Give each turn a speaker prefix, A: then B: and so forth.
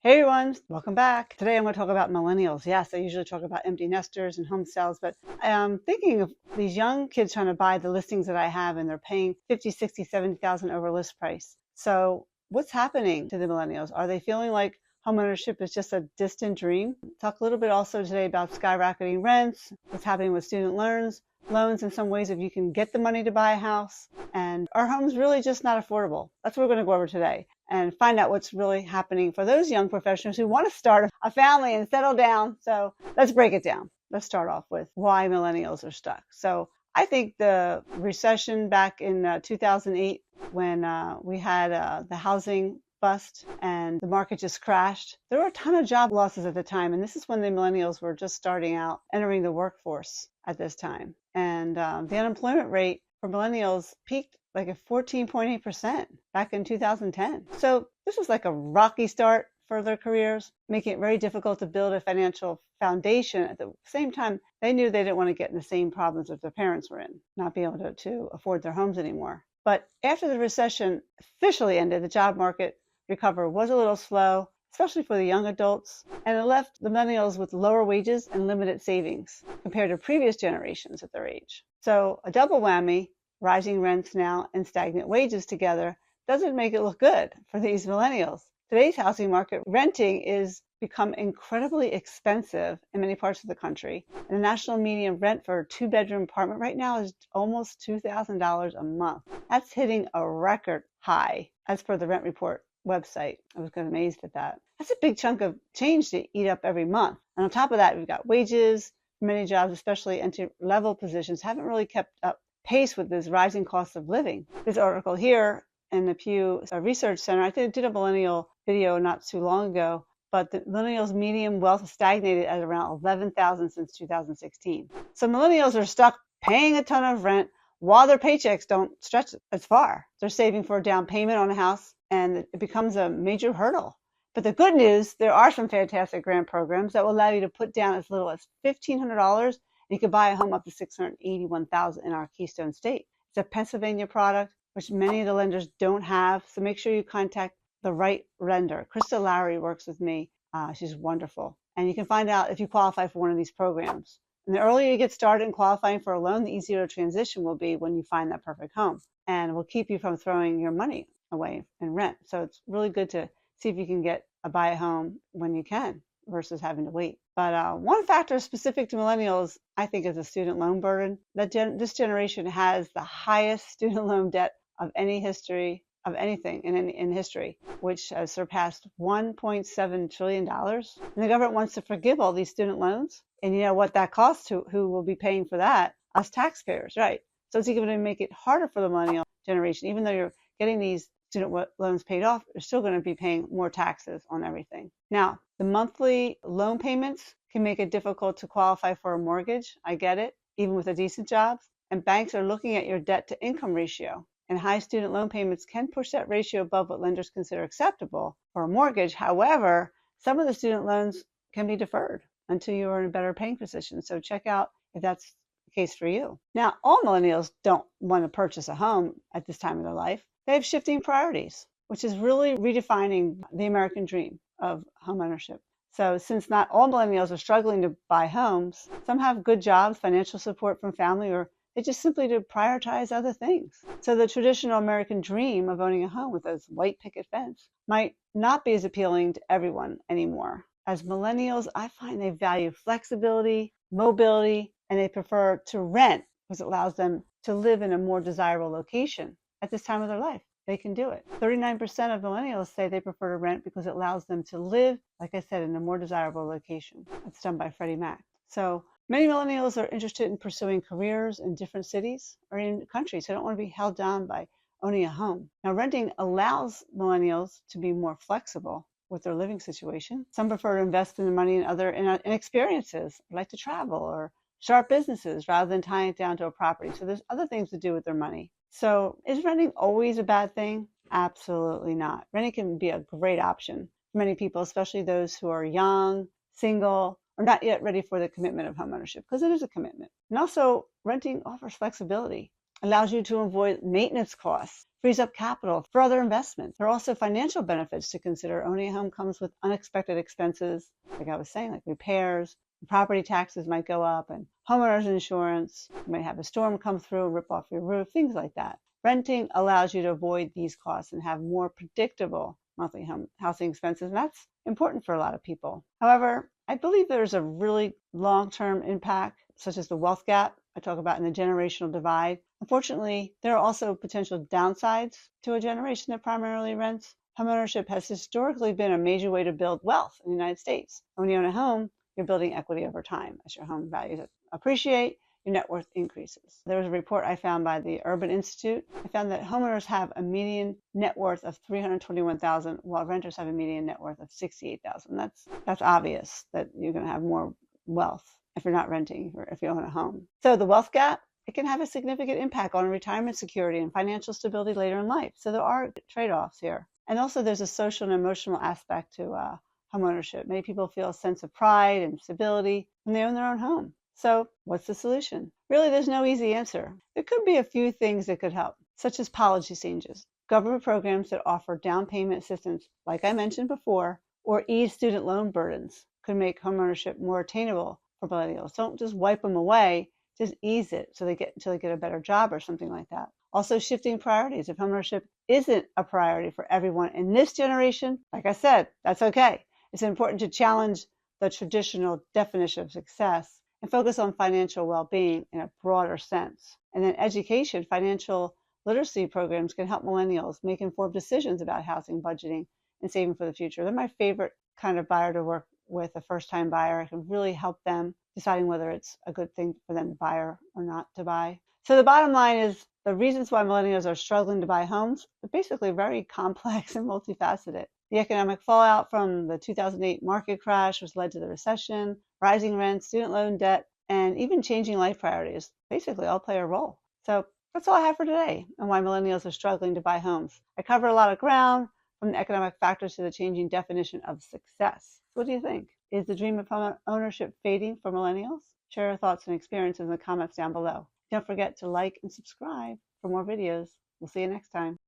A: Hey everyone, welcome back. Today I'm going to talk about millennials. Yes, I usually talk about empty nesters and home sales, but I'm thinking of these young kids trying to buy the listings that I have and they're paying 50, 60, 70,000 over list price. So what's happening to the millennials? Are they feeling like homeownership is just a distant dream? Talk a little bit also today about skyrocketing rents, what's happening with student loans in some ways if you can get the money to buy a house, and are homes really just not affordable? That's what we're going to go over today and find out what's really happening for those young professionals who want to start a family and settle down. So let's break it down. Let's start off with why millennials are stuck. So I think the recession back in 2008, when we had the housing bust and the market just crashed, there were a ton of job losses at the time. And this is when the millennials were just starting out entering the workforce at this time. And the unemployment rate for millennials peaked like at 14.8% back in 2010. So this was like a rocky start for their careers, making it very difficult to build a financial foundation. At the same time, they knew they didn't want to get in the same problems that their parents were in, not be able to afford their homes anymore. But after the recession officially ended, the job market recovery was a little slow, especially for the young adults, and it left the millennials with lower wages and limited savings compared to previous generations at their age. So a double whammy, rising rents now and stagnant wages together, doesn't make it look good for these millennials. Today's housing market, renting is become incredibly expensive in many parts of the country. And the national median rent for a two-bedroom apartment right now is almost $2,000 a month. That's hitting a record high as per the Rent Report website. I was kind of amazed at that. That's a big chunk of change to eat up every month. And on top of that, we've got wages. Many jobs, especially entry-level positions, haven't really kept up pace with this rising cost of living. This article here in the Pew Research Center, I did a millennial video not too long ago, but the millennials' median wealth stagnated at around $11,000 since 2016. So millennials are stuck paying a ton of rent while their paychecks don't stretch as far. They're saving for a down payment on a house, and it becomes a major hurdle. But the good news, there are some fantastic grant programs that will allow you to put down as little as $1,500, and you can buy a home up to $681,000 in our Keystone State. It's a Pennsylvania product, which many of the lenders don't have, so make sure you contact the right lender. Krista Lowry works with me. She's wonderful. And you can find out if you qualify for one of these programs. And the earlier you get started in qualifying for a loan, the easier the transition will be when you find that perfect home. And it will keep you from throwing your money away in rent. So it's really good to see if you can buy a home when you can versus having to wait. But one factor specific to millennials, I think, is the student loan burden. This generation has the highest student loan debt of any history of anything in history, which has surpassed $1.7 trillion. And the government wants to forgive all these student loans. And you know what that costs to who will be paying for that? Us taxpayers, right? So it's going to make it harder for the millennial generation. Even though you're getting these student loans paid off, you're still going to be paying more taxes on everything. Now, the monthly loan payments can make it difficult to qualify for a mortgage. I get it, even with a decent job. And banks are looking at your debt to income ratio. And high student loan payments can push that ratio above what lenders consider acceptable for a mortgage. However, some of the student loans can be deferred until you are in a better paying position. So check out if that's the case for you. Now, all millennials don't want to purchase a home at this time of their life. They have shifting priorities, which is really redefining the American dream of homeownership. So since not all millennials are struggling to buy homes, some have good jobs, financial support from family, or they just simply to prioritize other things. So the traditional American dream of owning a home with a white picket fence might not be as appealing to everyone anymore. As millennials, I find they value flexibility, mobility, and they prefer to rent because it allows them to live in a more desirable location at this time of their life. They can do it. 39% of millennials say they prefer to rent because it allows them to live, like I said, in a more desirable location. That's done by Freddie Mac. So many millennials are interested in pursuing careers in different cities or in countries. They don't want to be held down by owning a home. Now, renting allows millennials to be more flexible with their living situation. Some prefer to invest in the money in experiences, like to travel or start businesses rather than tying it down to a property. So there's other things to do with their money. So is renting always a bad thing? Absolutely not. Renting can be a great option for many people, especially those who are young, single, or not yet ready for the commitment of homeownership, because it is a commitment. And also, renting offers flexibility. allows you to avoid maintenance costs, frees up capital for other investments. There are also financial benefits to consider. Owning a home comes with unexpected expenses, like I was saying, like repairs, property taxes might go up, and homeowners insurance. You might have a storm come through and rip off your roof, things like that. Renting allows you to avoid these costs and have more predictable monthly housing expenses, and that's important for a lot of people. However, I believe there's a really long-term impact, such as the wealth gap I talk about in the generational divide. Unfortunately, there are also potential downsides to a generation that primarily rents. Homeownership has historically been a major way to build wealth in the United States. When you own a home, you're building equity over time. As your home values appreciate, your net worth increases. There was a report I found by the Urban Institute. I found that homeowners have a median net worth of $321,000, while renters have a median net worth of $68,000. That's obvious that you're going to have more wealth if you're not renting or if you own a home. So the wealth gap, it can have a significant impact on retirement security and financial stability later in life. So there are trade-offs here. And also there's a social and emotional aspect to homeownership. Many people feel a sense of pride and stability when they own their own home. So what's the solution? Really, there's no easy answer. There could be a few things that could help, such as policy changes, government programs that offer down payment assistance, like I mentioned before, or ease student loan burdens could make homeownership more attainable for millennials. Don't just wipe them away, just ease it until they get a better job or something like that. Also, shifting priorities. If homeownership isn't a priority for everyone in this generation, like I said, that's okay. It's important to challenge the traditional definition of success and focus on financial well-being in a broader sense. And then education, financial literacy programs can help millennials make informed decisions about housing, budgeting, and saving for the future. They're my favorite kind of buyer to work with, a first-time buyer. I can really help them deciding whether it's a good thing for them to buy or not to buy. So the bottom line is the reasons why millennials are struggling to buy homes are basically very complex and multifaceted. The economic fallout from the 2008 market crash, which led to the recession, rising rents, student loan debt, and even changing life priorities basically all play a role. So that's all I have for today on why millennials are struggling to buy homes. I covered a lot of ground, from the economic factors to the changing definition of success. What do you think? Is the dream of home ownership fading for millennials? Share your thoughts and experiences in the comments down below. Don't forget to like and subscribe for more videos. We'll see you next time.